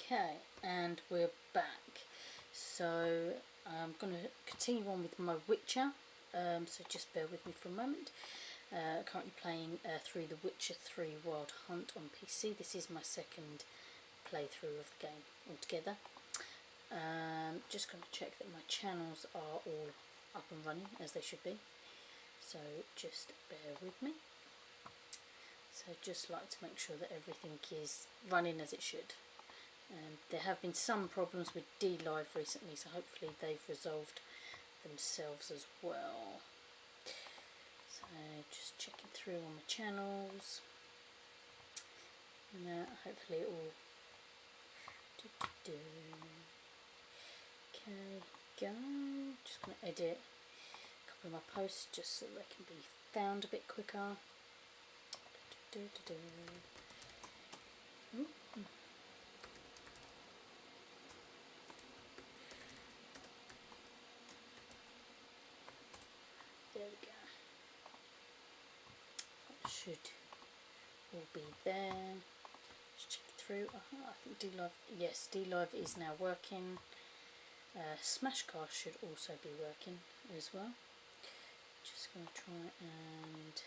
Okay, and we're back. So I'm going to continue on with my Witcher, so just bear with me for a moment. Currently playing through the Witcher 3 Wild Hunt on PC. This is my second playthrough of the game altogether. Just going to check that my channels are all up and running as they should be, so just bear with me. So just like to make sure that everything is running as it should. There have been some problems with DLive recently, so hopefully they've resolved themselves as well. So just checking through on my channels. Now hopefully it all okay, go. Just going to edit a couple of my posts just so they can be found a bit quicker. Ooh. There we go. That should all be there. Just check it through. I think DLive, yes, DLive is now working. Smashcast should also be working as well. Just going to try and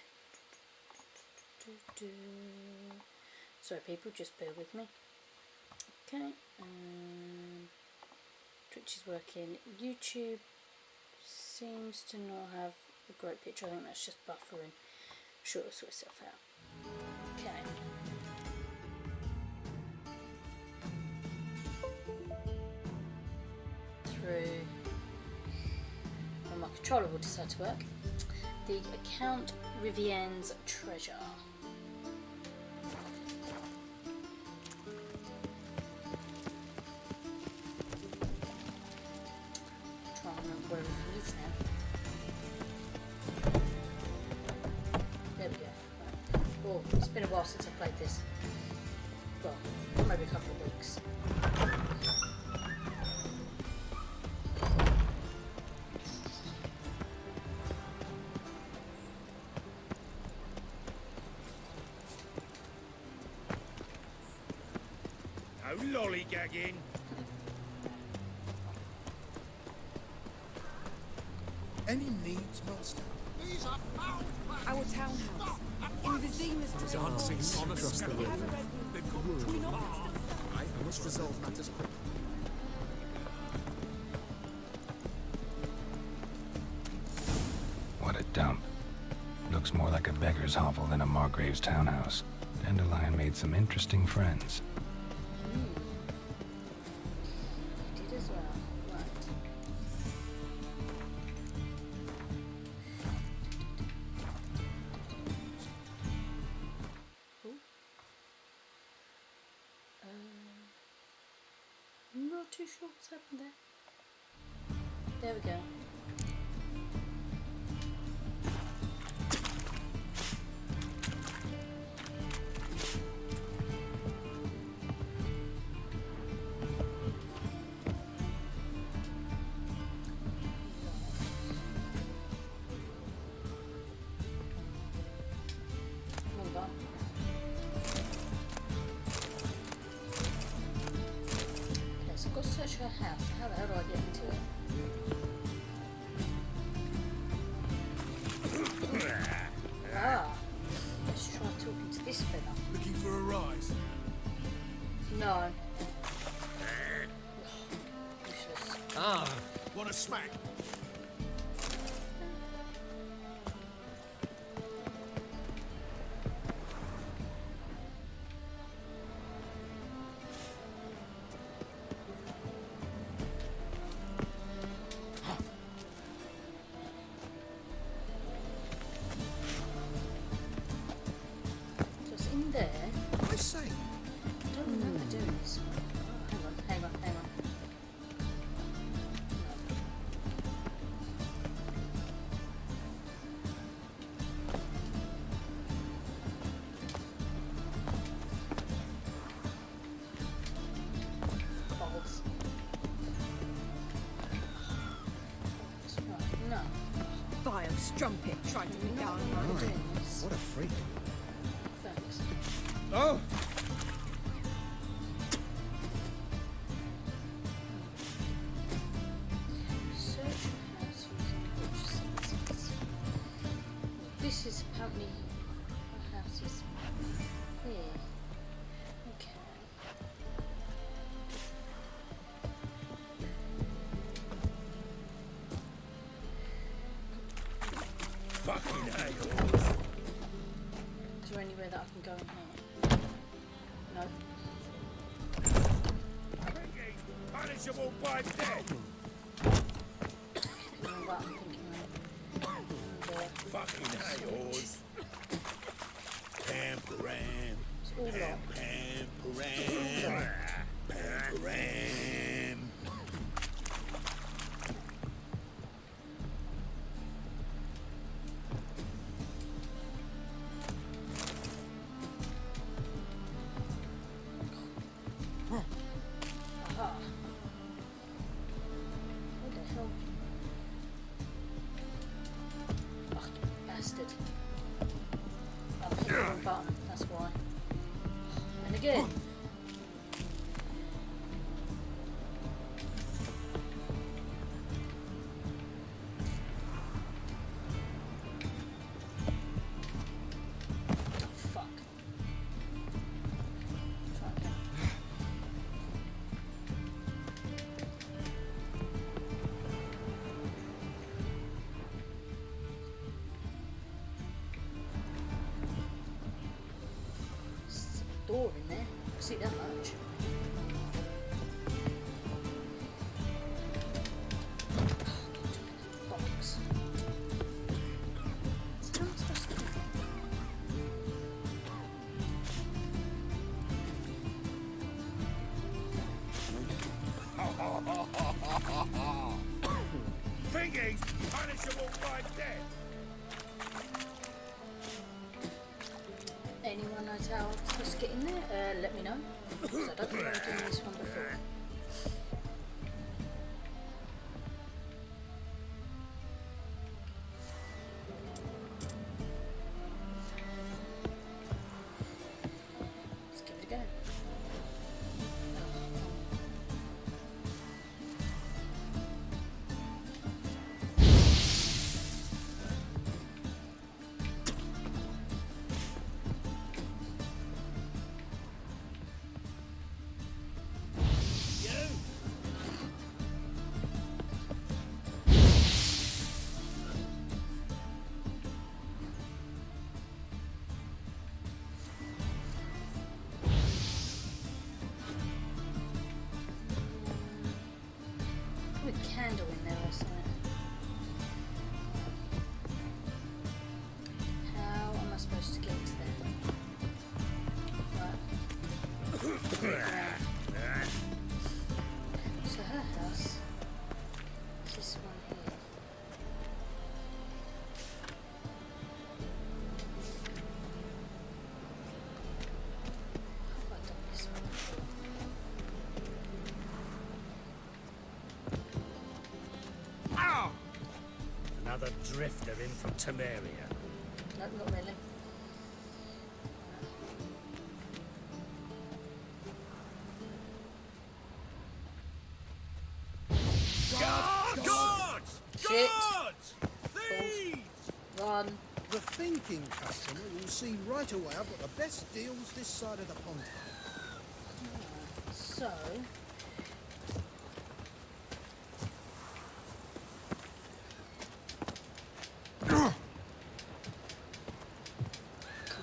sorry people, just bear with me. Okay, Twitch is working. YouTube seems to not have a great picture. I think that's just buffering. Sure, it'll sort itself out. Okay. Through when my controller will decide to work. The account Reuven's treasure. Trying to remember where Reuven is now. There we go. Right. Oh, it's been a while since I've played this. Well, maybe a couple of weeks. No lollygagging. Any needs, master? These are found. Our townhouse. In Vizima's Dancing on a Across the skeleton. river. They've got too far. I must resolve matters quickly. What a dump. Looks more like a beggar's hovel than a Margrave's townhouse. Dandelion made some interesting friends. Did as well. Right. Ooh. I'm not too sure what's happened there. There we go. Hold on. Okay, so I've got to search her house. How the hell do I get into it? Ah, let's try talking to this fella. Looking for a rise. No. Useless. Want a smack? So it's in there. I say. I don't remember doing this one. Oh, hang on. Balls. Right, no. vile strumpet tried to be down on I'm my doing this. What a freak. Thanks. Oh! how many houses here? Okay. Fucking hell. Is there anywhere that I can go in here? No. Punishable by death. No, what I'm thinking of. There. Fucking hell. Pamparam. It's all locked. Pamparam. Pamparam. Aha. What the hell? Ugh, bastard. I'm hitting the wrong button, that's why. And again. Fuck. Try again. There's a door in there. I can see that much. Box. So how am I supposed to get in there? Thingies punishable by death. Anyone knows how I'm supposed to get in there? Let me know. Because I don't think I've done this one before. Let's give it a go. With a candle in there or something. How am I supposed to get to there? Right. So her house is this one here. How have I done this one before? Ow! Another drifter in from Temeria. No, not really. Guards! Shit. Guards! Thieves! Run. The thinking customer will see right away I've got the best deals this side of the pond. So. Come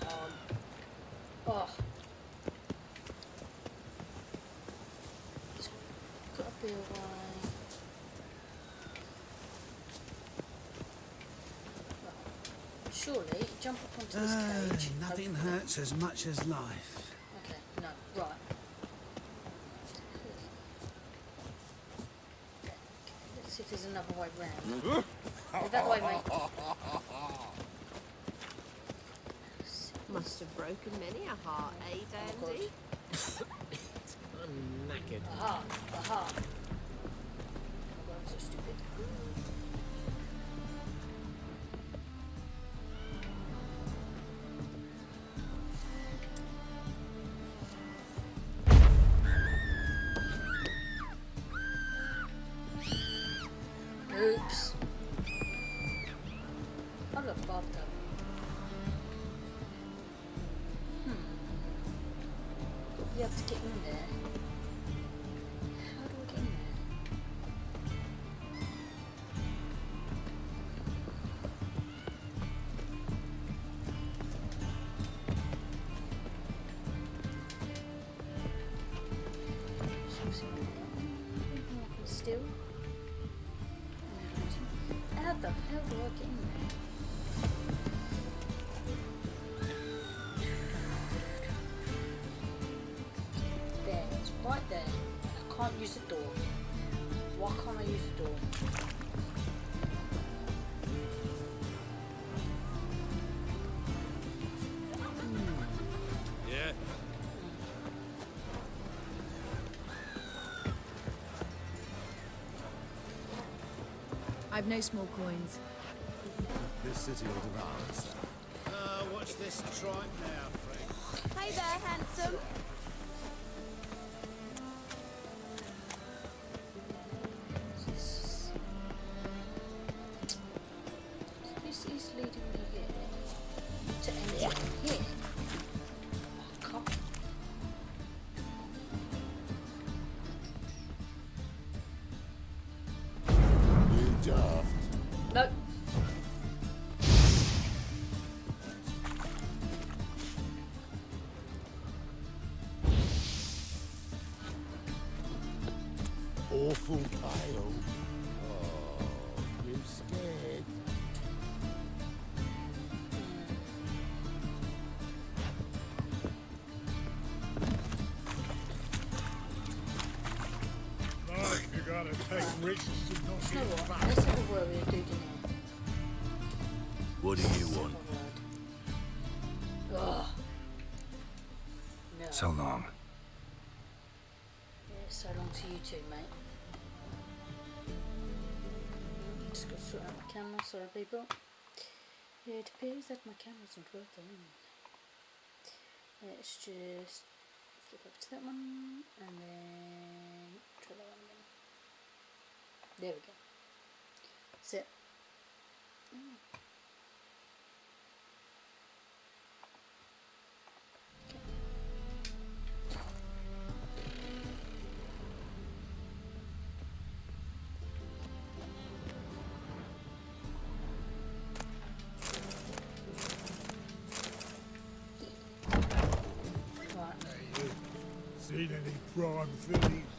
on. Oh. It's got to be a way. Right. Surely, jump up onto this cage. Nothing hopefully. hurts as much as life. Okay, no, right. Let's see if there's another way round. Go that way, mate. Must have broken many a heart, eh, Oh, Dandy? I'm knackered. Aha, aha. Oh my God, I'm so stupid. Oops. I got bathtub. still. How the hell do I get in there? There, it's right there. I can't use the door. Why can't I use the door? Yeah. I've no small coins. This city will devour us. Watch this tripe now, Frank. Hey there, handsome. This is leading me here to enter here. I can't. You daft. No. Awful pale. Oh, you scared? Life, you gotta take risks and not You know get what? back. Let's have a word with a dude in here. What do you Let's want? have a word. Ugh. No. So long. Yeah, so long to you too, mate. Just got to sort out my camera, sorry people. It appears that my camera isn't working. Let's just flip over to that one and then try that one again. There we go. That's it. Right. Seen any prime fillies?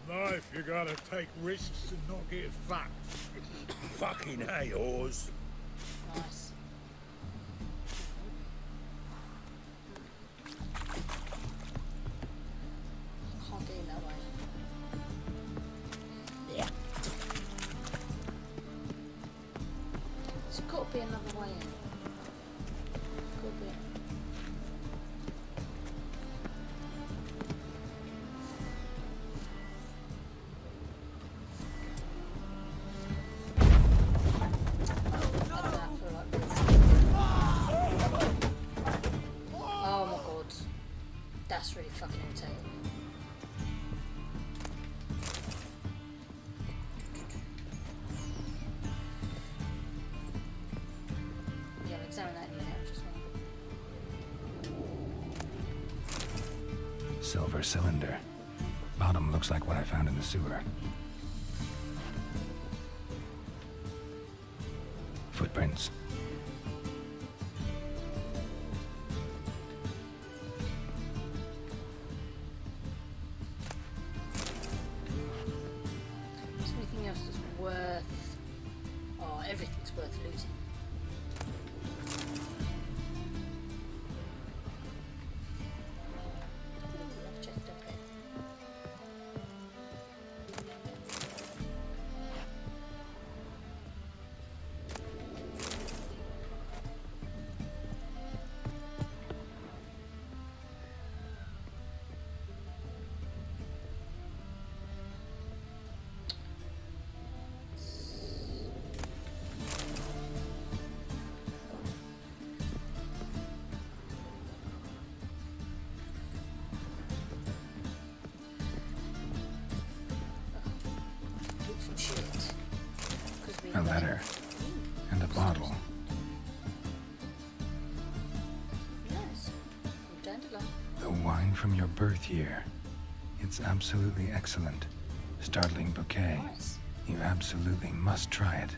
In life, you gotta take risks and not get fucked. Fucking hey, oars. Nice. Can't get in that way. Yeah. There's got to be another way in. Got to be. I don't know, I feel like this. Oh my god. That's really fucking irritating. Yeah, I'll examine that in a minute, just one. Silver cylinder. Bottom looks like what I found in the sewer. Footprints. Is there anything else that's worth... Oh, everything's worth looting. Ooh, I've checked up there. Loot some shit. 'Cause we A letter. And a bottle. Yes. From Dandelion. The wine from your birth year. It's absolutely excellent. Startling bouquet. Nice. You absolutely must try it.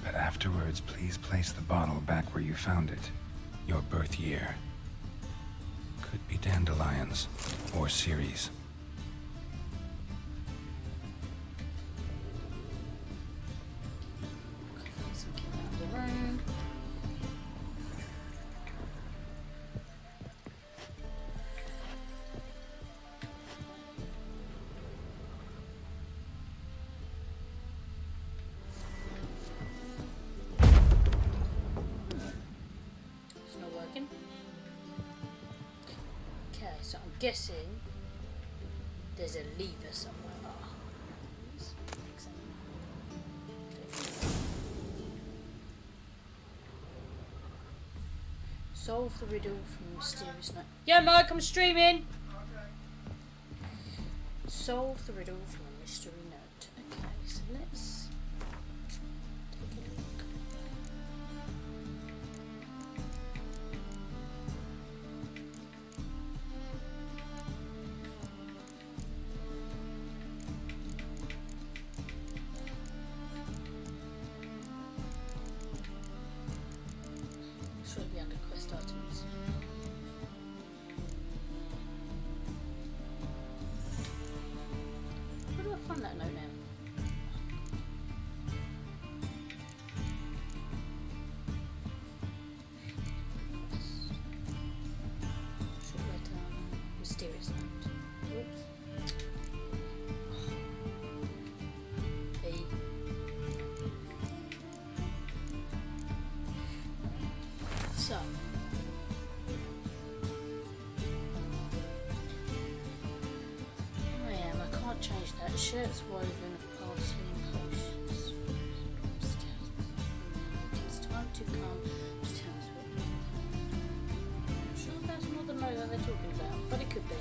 But afterwards, please place the bottle back where you found it. Your birth year. Could be dandelions or Ceres. guessing there's a lever somewhere. Ah, solve the riddle from the mysterious note. Yeah, Mike, I'm streaming. Solve the riddle from a mystery note. Okay, so let's take a look. Should be under quest items. Where do I find that note now? Short letter, mysterious note. Oops. B. So. I am. I can't change that. Shirts woven of parsley and potions. It's time to come to terms with. I'm sure that's not the note that they're talking about, but it could be.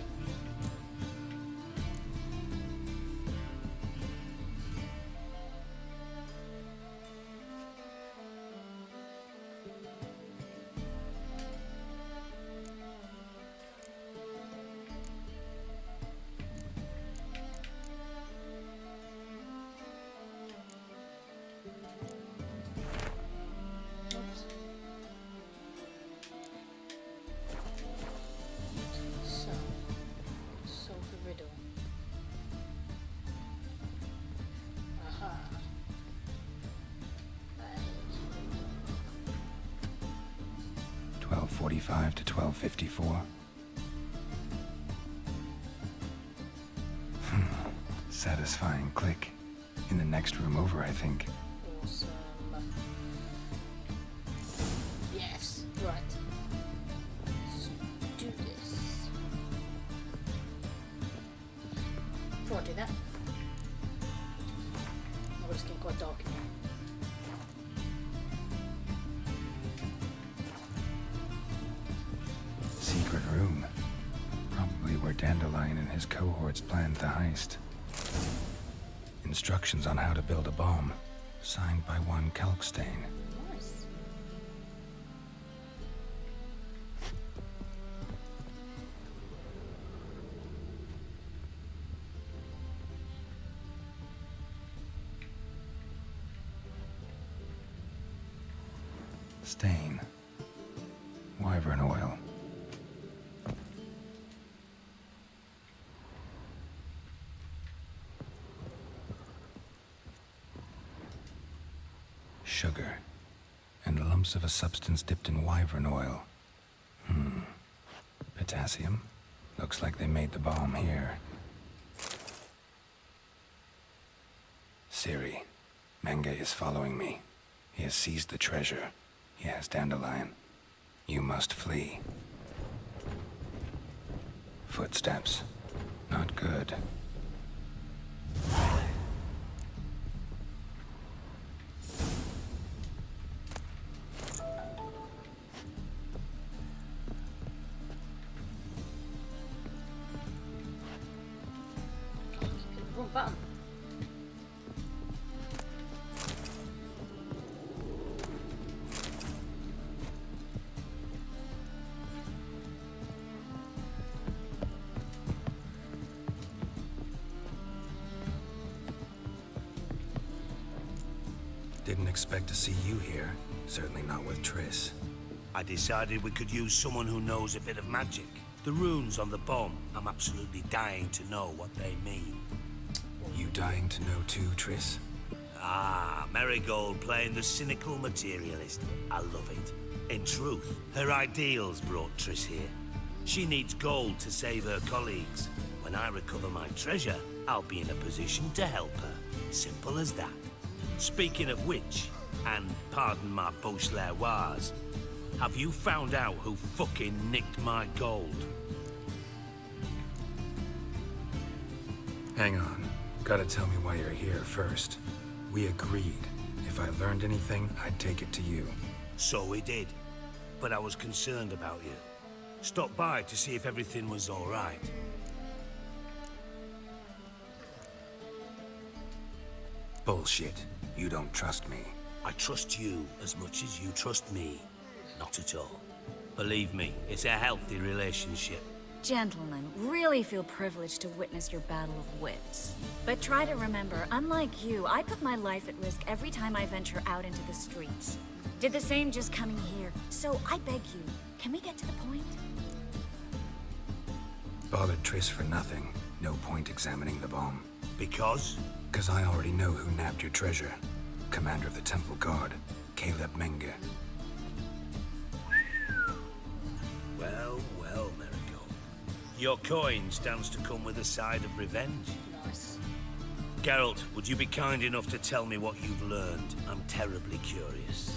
Oops. So, solve the riddle. Aha. 12:45 to 12:54. Satisfying click. In the next room over, I think. Awesome. Yes, right. Let's do this. Before I do that, oh, it's getting quite dark in here. Secret room. Probably where Dandelion and his cohorts planned the heist. Instructions on how to build a bomb. Signed by one Kalkstain. Nice. Stain. Wyvern oil. Sugar. And lumps of a substance dipped in wyvern oil. Potassium. Looks like they made the bomb here. Siri. Menge is following me. He has seized the treasure. He has Dandelion. You must flee. Footsteps. Not good. Wrong button. Didn't expect to see you here. Certainly not with Triss. I decided we could use someone who knows a bit of magic. The runes on the bomb, I'm absolutely dying to know what they mean. You dying to know too, Triss? Ah, Marigold playing the cynical materialist. I love it. In truth, her ideals brought Triss here. She needs gold to save her colleagues. When I recover my treasure, I'll be in a position to help her. Simple as that. Speaking of which, and pardon my Beauclervoise, have you found out who fucking nicked my gold? Hang on. Gotta tell me why you're here first. We agreed. If I learned anything, I'd take it to you. So we did. But I was concerned about you. Stopped by to see if everything was all right. Bullshit. You don't trust me. I trust you as much as you trust me. Not at all. Believe me, it's a healthy relationship. Gentlemen, really feel privileged to witness your battle of wits. But try to remember, unlike you, I put my life at risk every time I venture out into the streets. Did the same just coming here. So I beg you, can we get to the point? Bothered Triss for nothing. No point examining the bomb. Because? Because I already know who nabbed your treasure. Commander of the Temple Guard, Caleb Menge. Well, well, Marigold. Your coin stands to come with a side of revenge. Nice. Geralt, would you be kind enough to tell me what you've learned? I'm terribly curious.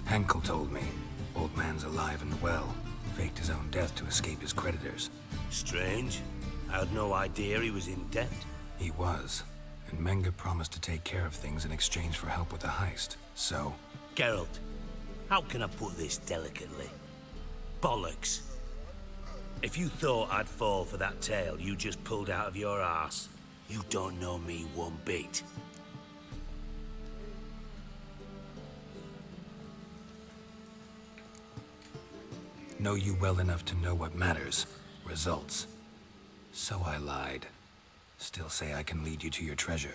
Henkel told me. Old man's alive and well. Faked his own death to escape his creditors. Strange. I had no idea he was in debt. He was. And Menge promised to take care of things in exchange for help with the heist. So... Geralt, how can I put this delicately? Bollocks. If you thought I'd fall for that tale you just pulled out of your arse, you don't know me one bit. Know you well enough to know what matters. Results. So I lied. Still say I can lead you to your treasure.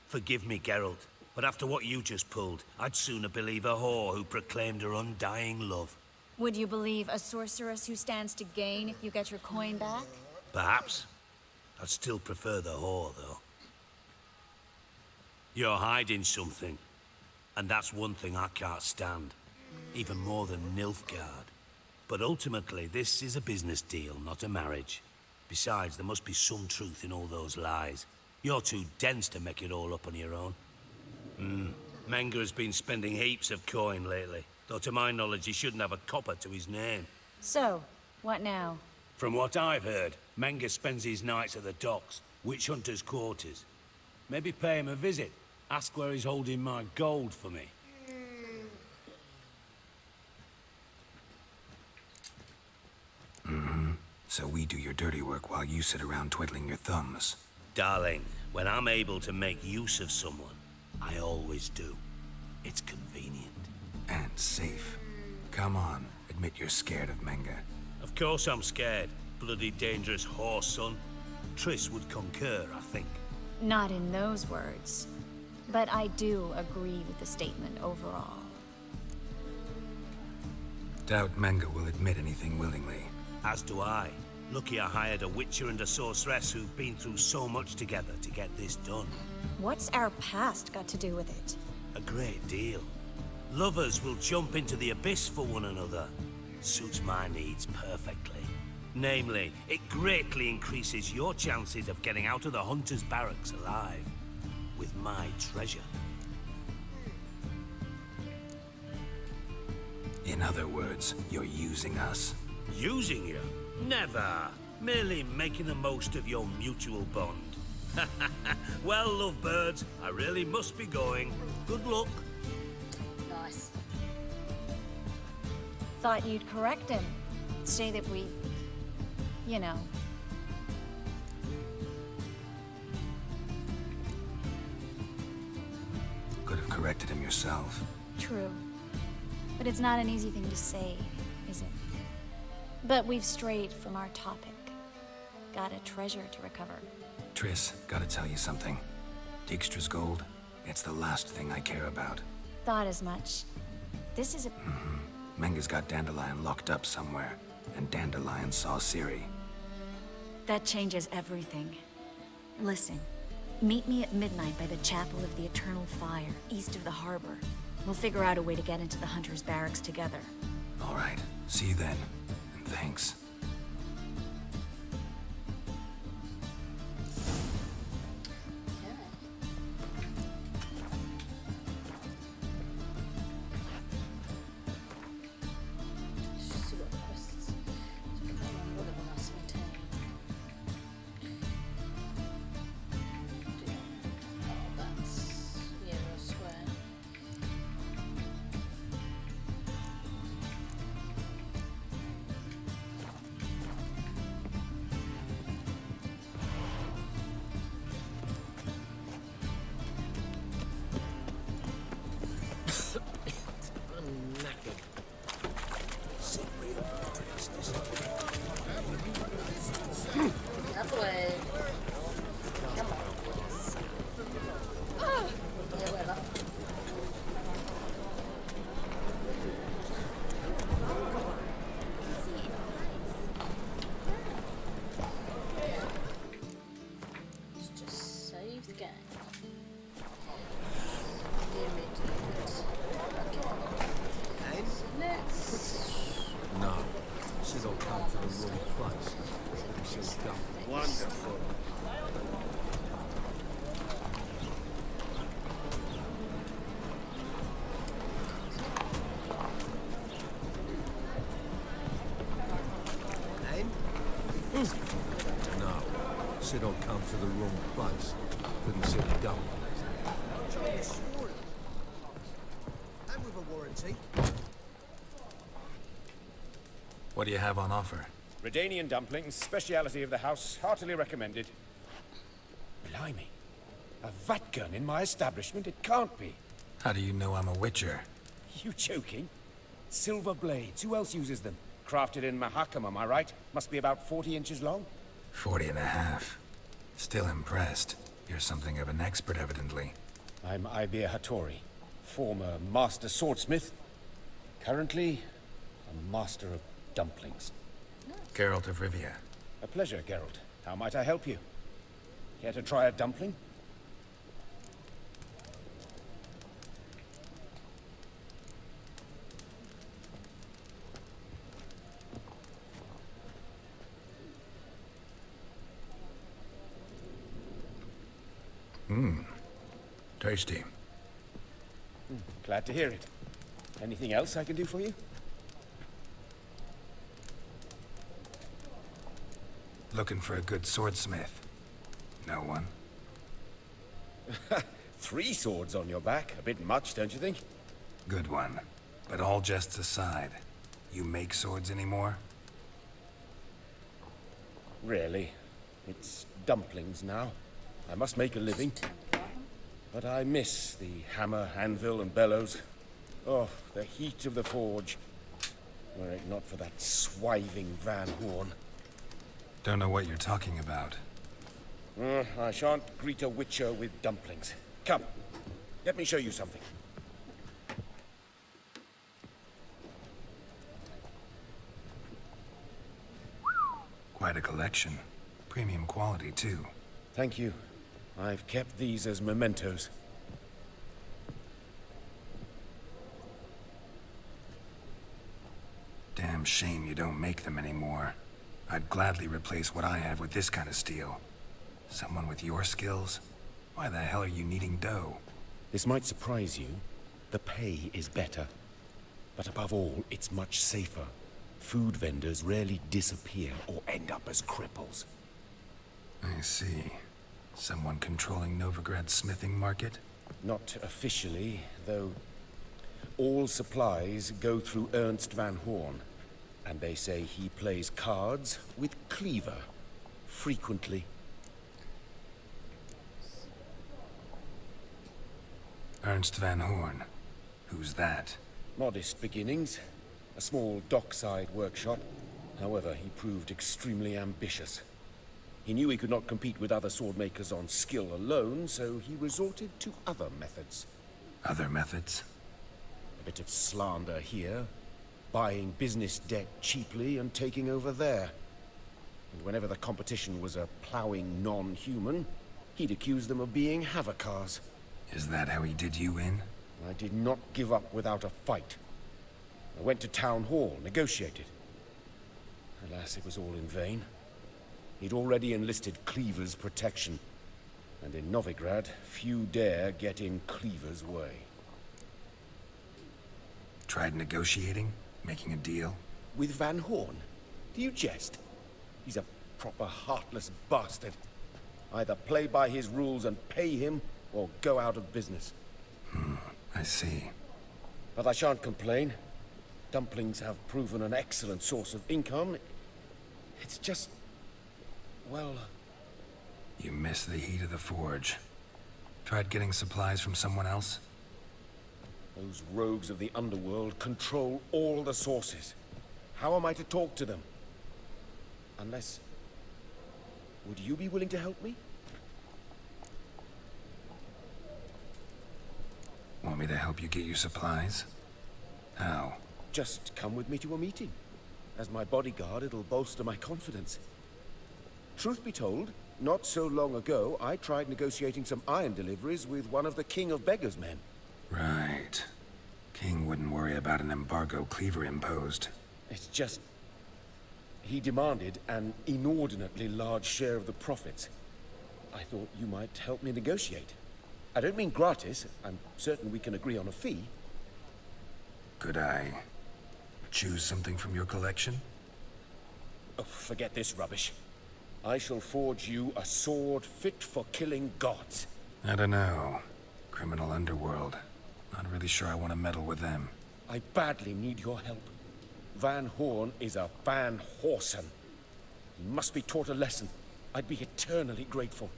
Forgive me, Geralt, but after what you just pulled, I'd sooner believe a whore who proclaimed her undying love. Would you believe a sorceress who stands to gain if you get your coin back? Perhaps. I'd still prefer the whore, though. You're hiding something, and that's one thing I can't stand. Even more than Nilfgaard. But ultimately, this is a business deal, not a marriage. Besides, there must be some truth in all those lies. You're too dense to make it all up on your own. Menge has been spending heaps of coin lately, though to my knowledge he shouldn't have a copper to his name. So, what now? From what I've heard, Menge spends his nights at the docks, witch hunters' quarters. Maybe pay him a visit. Ask where he's holding my gold for me. So we do your dirty work while you sit around twiddling your thumbs. Darling, when I'm able to make use of someone, I always do. It's convenient. And safe. Come on, admit you're scared of Menge. Of course I'm scared. Bloody dangerous horse, son. Triss would concur, I think. Not in those words. But I do agree with the statement overall. Doubt Menge will admit anything willingly. As do I. Lucky I hired a witcher and a sorceress who've been through so much together to get this done. What's our past got to do with it? A great deal. Lovers will jump into the abyss for one another. Suits my needs perfectly. Namely, it greatly increases your chances of getting out of the hunter's barracks alive. With my treasure. In other words, you're using us. Using you? Never. Merely making the most of your mutual bond. Well, lovebirds, I really must be going. Good luck. Nice. Thought you'd correct him. Say that we... you know... Could have corrected him yourself. True. But it's not an easy thing to say, is it? But we've strayed from our topic. Got a treasure to recover. Triss, gotta tell you something. Dijkstra's gold, it's the last thing I care about. Thought as much. This is a... Menge's got Dandelion locked up somewhere, and Dandelion saw Ciri. That changes everything. Listen, meet me at midnight by the Chapel of the Eternal Fire, east of the harbor. We'll figure out a way to get into the Hunter's barracks together. All right, see you then. And thanks. Let's just see what quests. One of them has something way. Come on. Yeah, whatever. Let's just save the game. No, she's all come to the wrong place. She's done. Wonderful. Name? No, she'd all come to the wrong place. Couldn't see the dump. And with a warranty. What do you have on offer? Redanian dumplings, speciality of the house, heartily recommended. Blimey. A vat gun in my establishment? It can't be. How do you know I'm a witcher? You joking? Silver blades, who else uses them? Crafted in Mahakam, am I right? Must be about 40 inches long? 40 and a half. Still impressed. You're something of an expert, evidently. I'm Ibir Hattori, former master swordsmith. Currently, a master of dumplings. Geralt of Rivia. A pleasure, Geralt. How might I help you? Care to try a dumpling? Tasty. Glad to hear it. Anything else I can do for you? Looking for a good swordsmith. No one? 3 swords on your back. A bit much, don't you think? Good one. But all jests aside, you make swords anymore? Really. It's dumplings now. I must make a living. But I miss the hammer, anvil, and bellows. Oh, the heat of the forge. Were it not for that swiving Van Horn. Don't know what you're talking about. I shan't greet a witcher with dumplings. Come, let me show you something. Quite a collection. Premium quality, too. Thank you. I've kept these as mementos. Damn shame you don't make them anymore. I'd gladly replace what I have with this kind of steel. Someone with your skills? Why the hell are you needing dough? This might surprise you. The pay is better. But above all, it's much safer. Food vendors rarely disappear or end up as cripples. I see. Someone controlling Novigrad's smithing market? Not officially, though all supplies go through Ernst Van Horn. And they say he plays cards with Cleaver. Frequently. Ernst Van Horn. Who's that? Modest beginnings. A small dockside workshop. However, he proved extremely ambitious. He knew he could not compete with other swordmakers on skill alone, so he resorted to other methods. Other methods? A bit of slander here, buying business debt cheaply and taking over there. And whenever the competition was a plowing non-human, he'd accuse them of being Havocars. Is that how he did you in? I did not give up without a fight. I went to Town Hall, negotiated. Alas, it was all in vain. He'd already enlisted Cleaver's protection. And in Novigrad, few dare get in Cleaver's way. Tried negotiating? Making a deal? With Van Horn? Do you jest? He's a proper heartless bastard. Either play by his rules and pay him, or go out of business. I see. But I shan't complain. Dumplings have proven an excellent source of income. It's just... well... You miss the heat of the forge. Tried getting supplies from someone else? Those rogues of the underworld control all the sources. How am I to talk to them? Unless... Would you be willing to help me? Want me to help you get your supplies? How? Just come with me to a meeting. As my bodyguard, it'll bolster my confidence. Truth be told, not so long ago, I tried negotiating some iron deliveries with one of the King of Beggars' men. Right. King wouldn't worry about an embargo Cleaver imposed. It's just... he demanded an inordinately large share of the profits. I thought you might help me negotiate. I don't mean gratis. I'm certain we can agree on a fee. Could I choose something from your collection? Oh, forget this rubbish. I shall forge you a sword fit for killing gods. I don't know. Criminal underworld. Not really sure I want to meddle with them. I badly need your help. Van Horn is a Van Horsen. He must be taught a lesson. I'd be eternally grateful.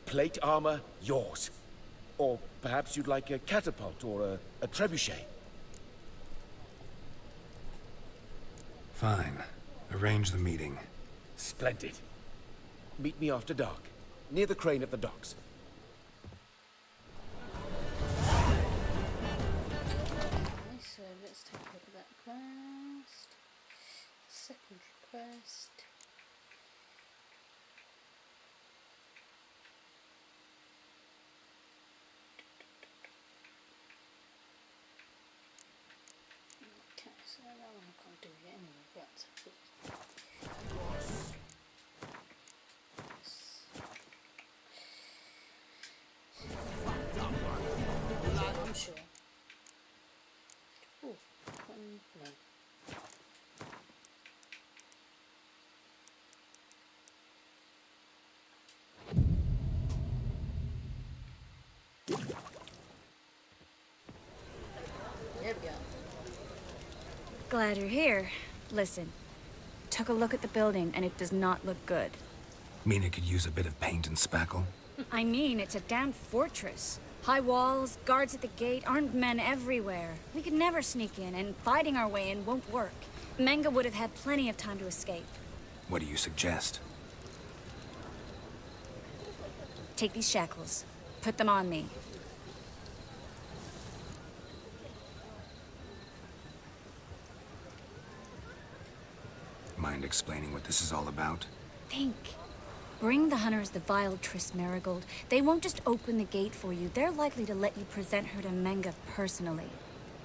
Plate armor, yours. Or perhaps you'd like a catapult or a trebuchet. Fine. Arrange the meeting. Splendid. Meet me after dark, near the crane at the docks. Okay, so let's take a look at that quest. Secondary quest. Okay, so that one I can't do yet anyway, but I'm sure. Oh, no. There we go. Glad you're here. Listen, took a look at the building and it does not look good. Mean it could use a bit of paint and spackle? I mean, it's a damn fortress. High walls, guards at the gate, armed men everywhere. We could never sneak in, and fighting our way in won't work. Menga would have had plenty of time to escape. What do you suggest? Take these shackles. Put them on me. Mind explaining what this is all about? Think. Bring the hunters the vile Triss Marigold. They won't just open the gate for you. They're likely to let you present her to Menga personally.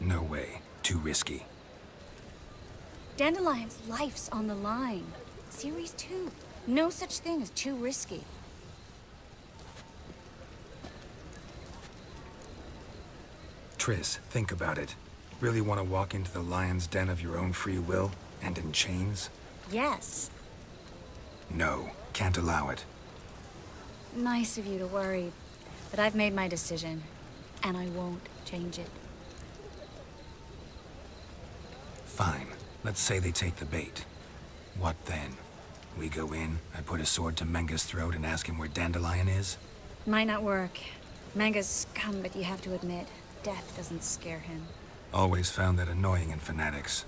No way. Too risky. Dandelion's life's on the line. Series 2. No such thing as too risky. Triss, think about it. Really want to walk into the lion's den of your own free will? And in chains? Yes. No. Can't allow it. Nice of you to worry, but I've made my decision, and I won't change it. Fine. Let's say they take the bait. What then? We go in, I put a sword to Menga's throat and ask him where Dandelion is? Might not work. Menga's scum, but you have to admit, death doesn't scare him. Always found that annoying in fanatics.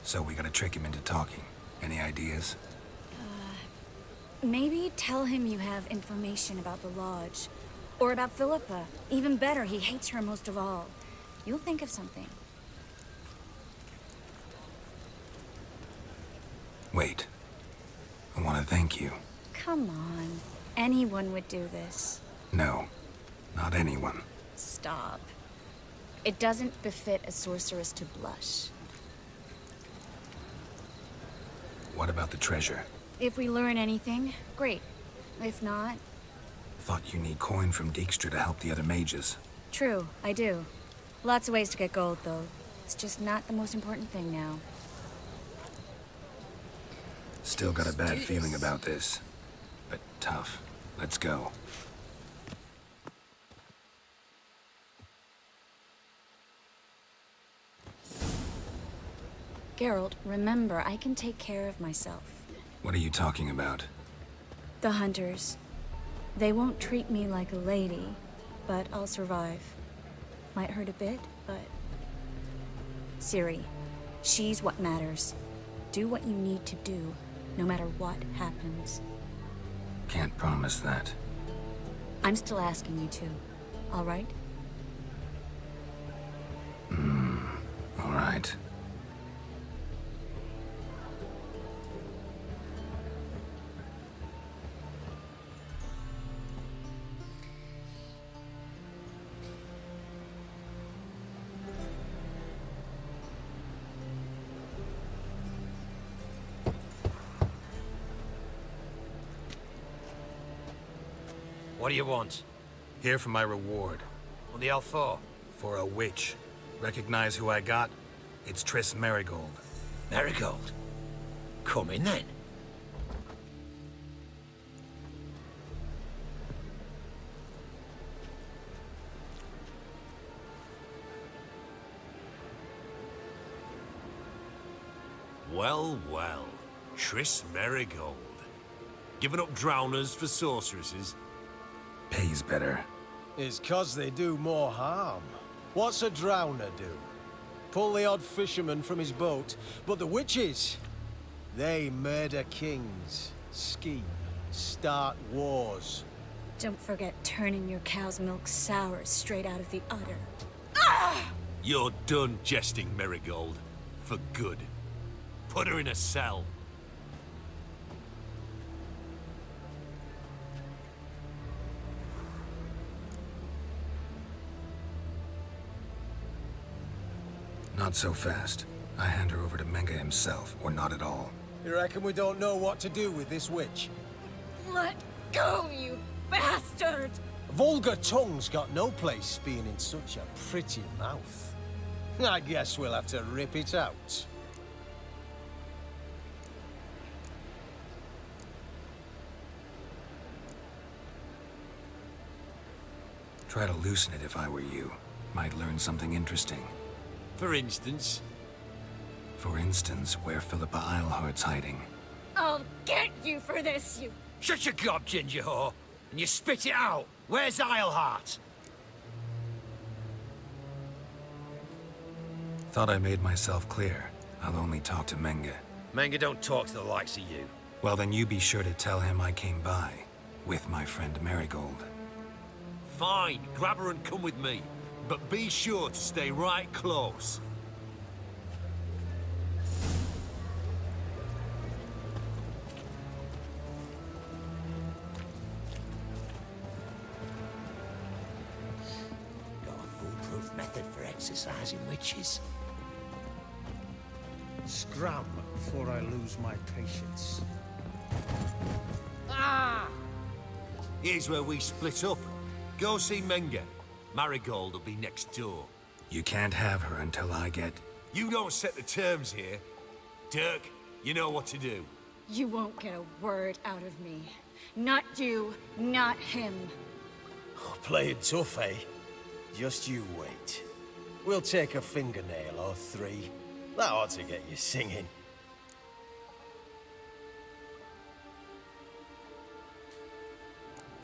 So we gotta trick him into talking. Any ideas? Maybe tell him you have information about the Lodge. Or about Philippa. Even better, he hates her most of all. You'll think of something. Wait. I want to thank you. Come on. Anyone would do this. No. Not anyone. Stop. It doesn't befit a sorceress to blush. What about the treasure? If we learn anything, great. If not... Thought you need coin from Dijkstra to help the other mages. True, I do. Lots of ways to get gold, though. It's just not the most important thing now. Still got a bad feeling about this. But tough. Let's go. Geralt, remember, I can take care of myself. What are you talking about? The hunters. They won't treat me like a lady, but I'll survive. Might hurt a bit, but... Ciri, she's what matters. Do what you need to do, no matter what happens. Can't promise that. I'm still asking you to. All right? All right. What do you want? Here for my reward. What the hell for? For a witch. Recognize who I got? It's Triss Merigold. Marigold? Come in then. Well, well. Triss Merigold. Giving up drowners for sorceresses? Pays better. It's 'cause they do more harm. What's a drowner do? Pull the odd fisherman from his boat, but the witches, they murder kings, scheme, start wars. Don't forget turning your cow's milk sour straight out of the udder. You're done jesting, Merigold. For good. Put her in a cell. Not so fast. I hand her over to Menge himself, or not at all. You reckon we don't know what to do with this witch? Let go, you bastard! Vulgar tongue's got no place being in such a pretty mouth. I guess we'll have to rip it out. Try to loosen it if I were you. Might learn something interesting. For instance? For instance, where Philippa Eilhart's hiding. I'll get you for this, you... Shut your gob, ginger whore, and you spit it out. Where's Eilhart? Thought I made myself clear. I'll only talk to Menge. Menge don't talk to the likes of you. Well, then you be sure to tell him I came by. With my friend Merigold. Fine, grab her and come with me. But be sure to stay right close. Got a foolproof method for exercising witches. Scram before I lose my patience. Here's where we split up. Go see Menge. Marigold will be next door. You can't have her until I get... You don't set the terms here. Dirk, you know what to do. You won't get a word out of me. Not you, not him. Oh, playing tough, eh? Just you wait. We'll take a fingernail or three. That ought to get you singing.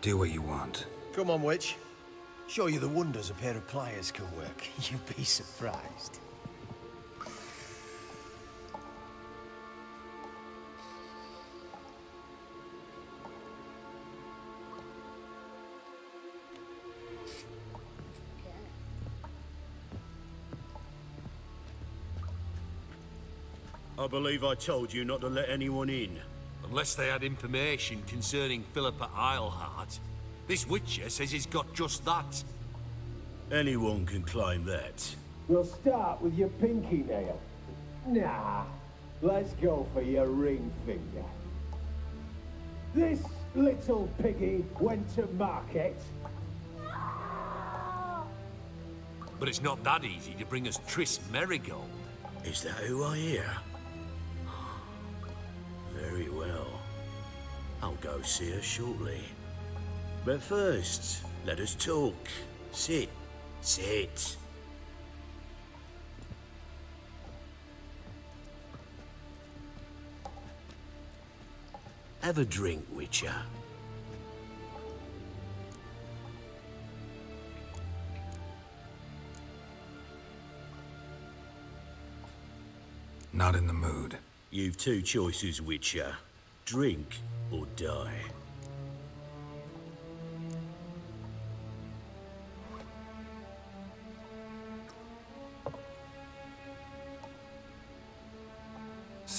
Do what you want. Come on, witch. Show you the wonders a pair of pliers can work. You'd be surprised. I believe I told you not to let anyone in. Unless they had information concerning Philippa Eilhart. This Witcher says he's got just that. Anyone can claim that. We'll start with your pinky nail. Nah, let's go for your ring finger. This little piggy went to market. But it's not that easy to bring us Triss Merigold. Is that who I hear? Very well. I'll go see her shortly. But first, let us talk. Sit. Sit. Have a drink, Witcher. Not in the mood. You've two choices, Witcher. Drink or die.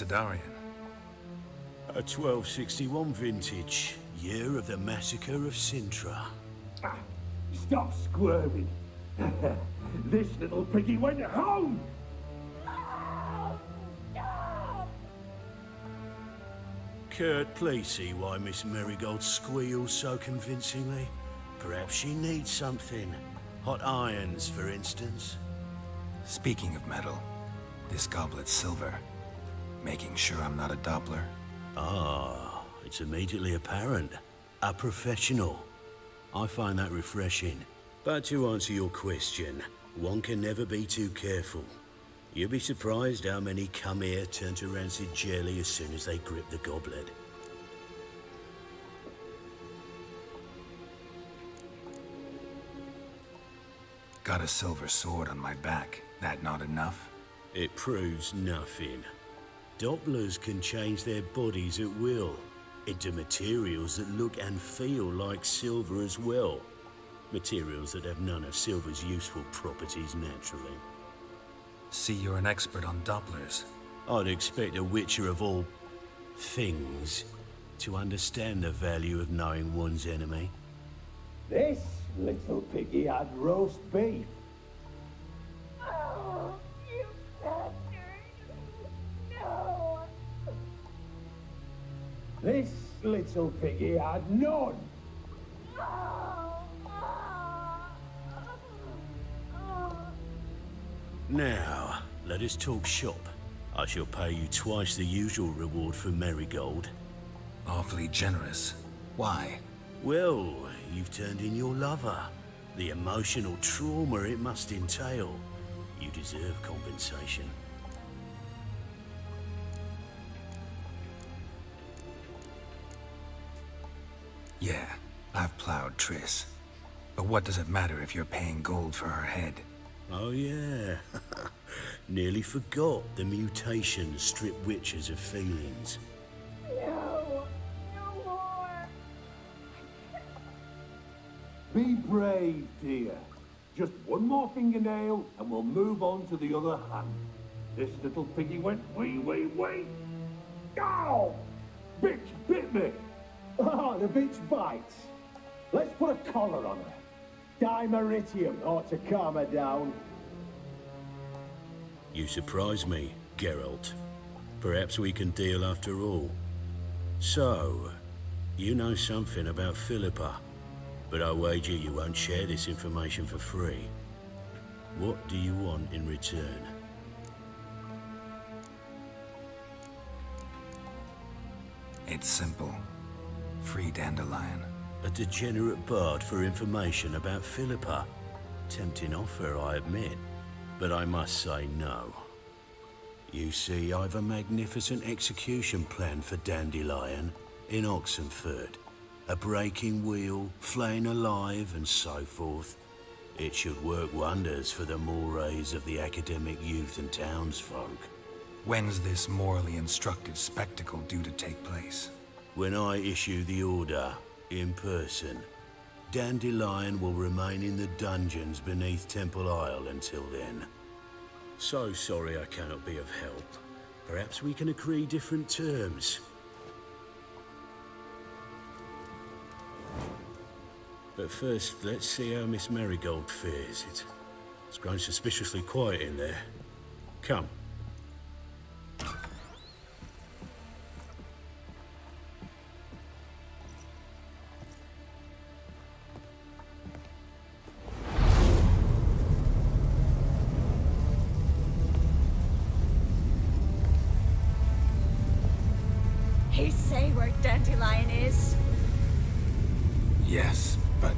Sidarian? A 1261 vintage, year of the massacre of Sintra. Ah, stop squirming. This little piggy went home! Kurt, please see why Miss Marigold squeals so convincingly. Perhaps she needs something. Hot irons, for instance. Speaking of metal, this goblet's silver. Making sure I'm not a Doppler. Ah, it's immediately apparent. A professional. I find that refreshing. But to answer your question, one can never be too careful. You'll be surprised how many come here turn to rancid jelly as soon as they grip the goblet. Got a silver sword on my back. That not enough? It proves nothing. Dopplers can change their bodies at will, into materials that look and feel like silver as well. Materials that have none of silver's useful properties naturally. See, you're an expert on Dopplers. I'd expect a witcher of all things to understand the value of knowing one's enemy. This little piggy had roast beef. Oh, you bastard! No! This little piggy had none. Now, let us talk shop. I shall pay you twice the usual reward for Marigold. Awfully generous. Why? Well, you've turned in your lover. The emotional trauma it must entail. You deserve compensation. Yeah, I've plowed Triss. But what does it matter if you're paying gold for her head? Oh yeah. Nearly forgot the mutations strip witches of feelings. No! No more! Be brave, dear. Just one more fingernail and we'll move on to the other hand. This little piggy went wee. Ow! Bitch bit me! Oh, the bitch bites. Let's put a collar on her. Dimeritium ought to calm her down. You surprise me, Geralt. Perhaps we can deal after all. So, you know something about Philippa, but I wager you won't share this information for free. What do you want in return? It's simple. Free Dandelion. A degenerate bard for information about Philippa. Tempting offer, I admit, but I must say no. You see, I've a magnificent execution plan for Dandelion in Oxenford. A breaking wheel, flaying alive, and so forth. It should work wonders for the mores of the academic youth and townsfolk. When's this morally instructive spectacle due to take place? When I issue the order, in person, Dandelion will remain in the dungeons beneath Temple Isle until then. So sorry I cannot be of help. Perhaps we can agree different terms. But first, let's see how Miss Marigold fares. It's grown suspiciously quiet in there. Come. He say where Dandelion is? Yes, but...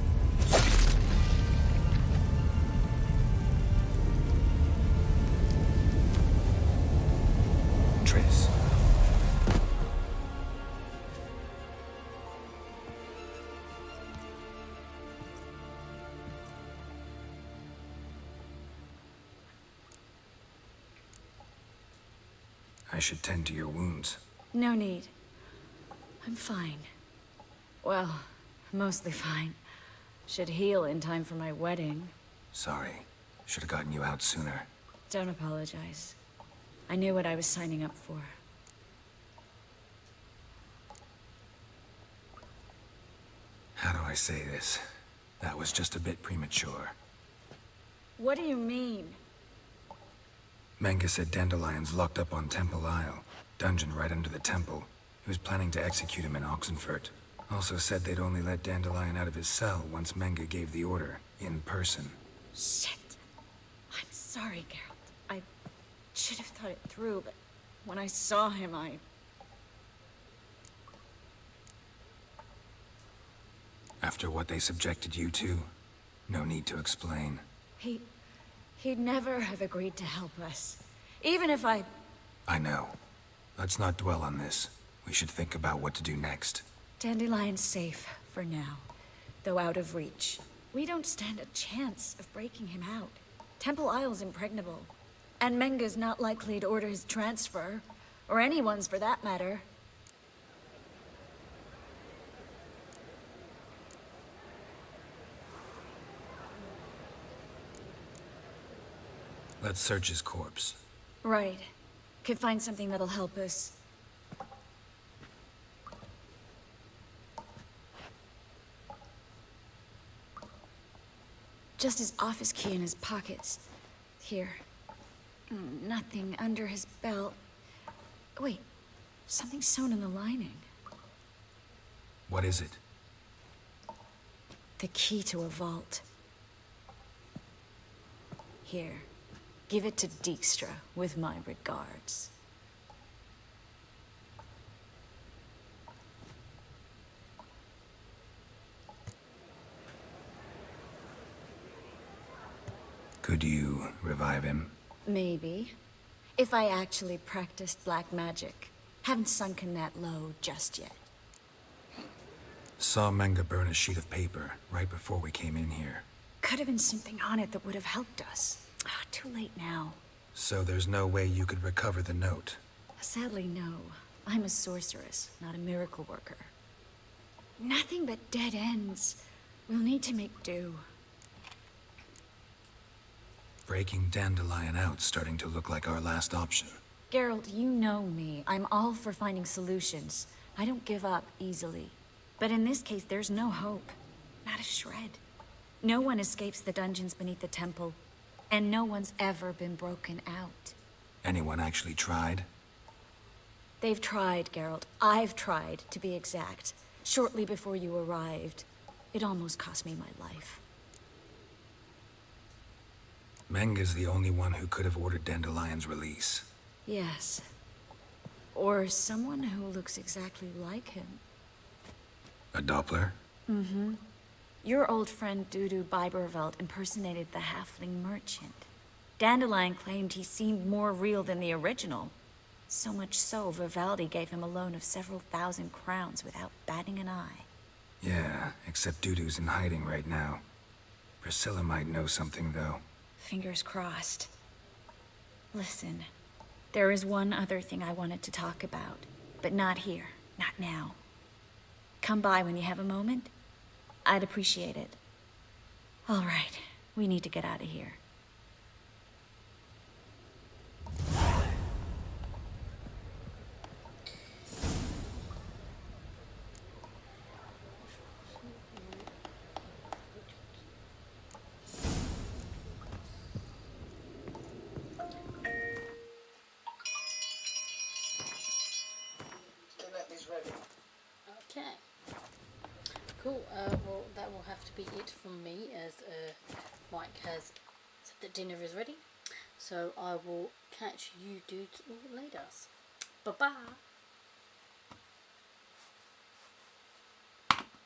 Triss. I should tend to your wounds. No need. I'm fine. Well, mostly fine. Should heal in time for my wedding. Sorry. Should have gotten you out sooner. Don't apologize. I knew what I was signing up for. I say this, that was just a bit premature. What do you mean? Menge said Dandelion's locked up on Temple Isle, dungeon right under the temple. He was planning to execute him in Oxenfurt. Also said they'd only let Dandelion out of his cell once Menge gave the order, in person. Shit. I'm sorry, Geralt. I should have thought it through, but when I saw him, After what they subjected you to, no need to explain. He'd never have agreed to help us. Even if I know. Let's not dwell on this. We should think about what to do next. Dandelion's safe, for now. Though out of reach. We don't stand a chance of breaking him out. Temple Isle's impregnable. And Menge's not likely to order his transfer. Or anyone's, for that matter. Let's search his corpse. Right. Could find something that'll help us. Just his office key in his pockets. Here. Nothing under his belt. Wait. Something sewn in the lining. What is it? The key to a vault. Here. Give it to Dijkstra, with my regards. Could you revive him? Maybe. If I actually practiced black magic. Haven't sunken that low just yet. Saw Menge burn a sheet of paper right before we came in here. Could have been something on it that would have helped us. Too late now. So there's no way you could recover the note? Sadly, no. I'm a sorceress, not a miracle worker. Nothing but dead ends. We'll need to make do. Breaking Dandelion out's starting to look like our last option. Geralt, you know me. I'm all for finding solutions. I don't give up easily. But in this case, there's no hope. Not a shred. No one escapes the dungeons beneath the temple. And no one's ever been broken out. Anyone actually tried? They've tried, Geralt. I've tried, to be exact. Shortly before you arrived. It almost cost me my life. Menge's the only one who could have ordered Dandelion's release. Yes. Or someone who looks exactly like him. A Doppler? Mm-hmm. Your old friend Dudu Biberveld impersonated the halfling merchant. Dandelion claimed he seemed more real than the original. So much so, Vivaldi gave him a loan of several thousand crowns without batting an eye. Yeah, except Dudu's in hiding right now. Priscilla might know something, though. Fingers crossed. Listen, there is one other thing I wanted to talk about, but not here, not now. Come by when you have a moment. I'd appreciate it. All right, we need to get out of here. Okay. Cool. Well, that will have to be it from me, as Mike has said that dinner is ready. So I will catch you dudes all later. Bye-bye.